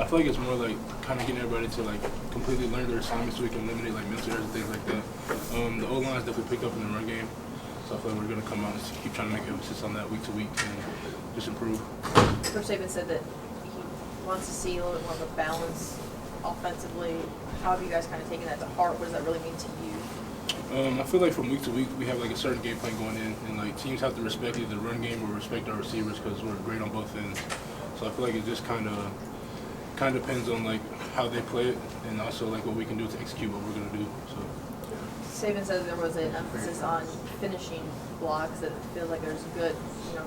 feel like it's more like kind of getting everybody to like completely learn their assignments so we can eliminate like mental errors and things like that. The O line is definitely picked up in the run game, so I feel like we're going to come out and keep trying to make emphasis on that week to week and just improve. Coach Saban said that he wants to see a little bit more of a balance offensively. How have you guys kind of taken that to heart? What does that really mean to you? I feel like from week to week we have like a certain game plan going in, and like teams have to respect either the run game or respect our receivers because we're great on both ends. So I feel like it just kind of depends on like how they play it, and also like what we can do to execute what we're gonna do. So Saban said there was an emphasis on finishing blocks. That it feels like there's good,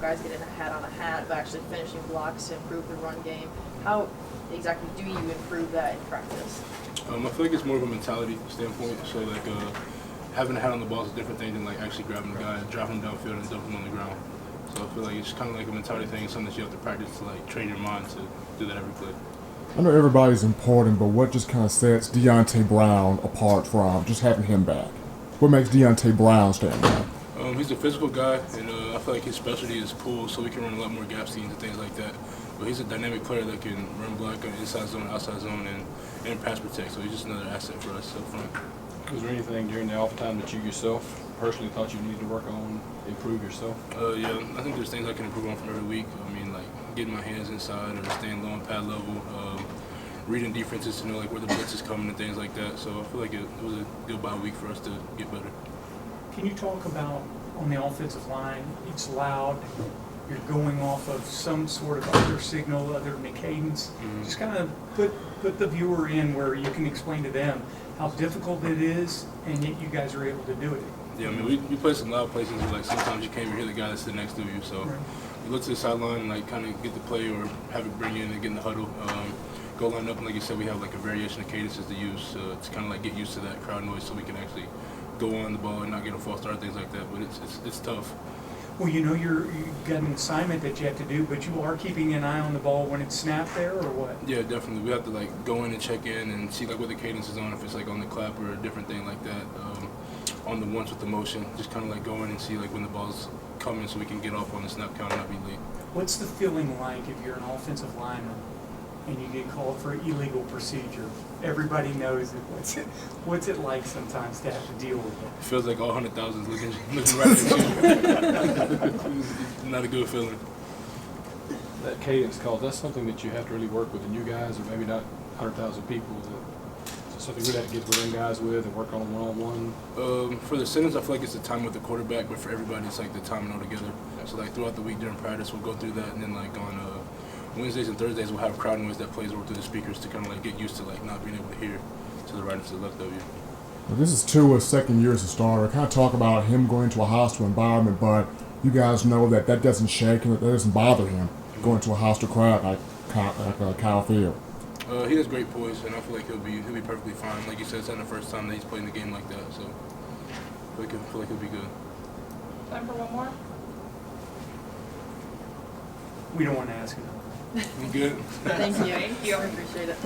guys getting a hat on a hat, but actually finishing blocks to improve the run game. How exactly do you improve that in practice? I feel like it's more of a mentality standpoint. So like having a hat on the ball is a different thing than like actually grabbing the guy, dropping him downfield, and dumping him on the ground. So I feel like it's kind of like a mentality thing. It's something that you have to practice to like train your mind to do that every play. I know everybody's important, but what just kind of sets Deontay Brown apart from just having him back? What makes Deontay Brown stand out? He's a physical guy, and I feel like his specialty is pull, so we can run a lot more gap schemes and things like that. But he's a dynamic player that can run block on inside zone, outside zone, and pass protect. So he's just another asset for us up front. Was there anything during the off time that you yourself personally thought you needed to work on, improve yourself? Yeah, I think there's things I can improve on from every week. I mean, like getting my hands inside or staying low on pad level, reading defenses to know like where the blitz is coming and things like that. So I feel like it was a good bye week for us to get better. Can you talk about on the offensive line? It's loud. You're going off of some sort of other signal other than a cadence. Mm-hmm. Just kind of put the viewer in where you can explain to them how difficult it is, and yet you guys are able to do it. Yeah, I mean, we play some loud places where like sometimes you can't even hear the guy that's sitting next to you. So we look to the sideline and like kind of get the play or have it bring in and get in the huddle. Go line up, and like you said, we have like a variation of cadences to use to kind of like get used to that crowd noise so we can actually go on the ball and not get a false start, things like that. But it's tough. Well, you've got an assignment that you have to do, but you are keeping an eye on the ball when it's snapped there, or what? Yeah, definitely. We have to like go in and check in and see like what the cadence is on, if it's like on the clap or a different thing like that. On the once with the motion, just kind of like go in and see like when the ball's coming so we can get off on the snap count and not be late. What's the feeling like if you're an offensive lineman and you get called for illegal procedure? Everybody knows it. What's it like sometimes to have to deal with it? It feels like all 100,000 looking right at you. It's not a good feeling. That cadence call, that's something that you have to really work with the new guys, or maybe not 100,000 people. Is it something we have to get with young guys with and work on one-on-one? For the sentence, I feel like it's the time with the quarterback, but for everybody, it's like the timing all together. So like throughout the week during practice, we'll go through that, and then like on Wednesdays and Thursdays, we'll have crowd noise that plays over through the speakers to kind of like get used to like not being able to hear to the right and to the left of you. Well, this is Tua's second year as a starter. Kind of talk about him going to a hostile environment, but you guys know that doesn't shake him, that doesn't bother him going to a hostile crowd like Kyle Field. He has great poise, and I feel like he'll be perfectly fine. Like you said, it's not the first time that he's playing the game like that, so I feel like he'll be good. Time for one more? We don't want to ask it. You good? Thank you. Thank you. I appreciate it.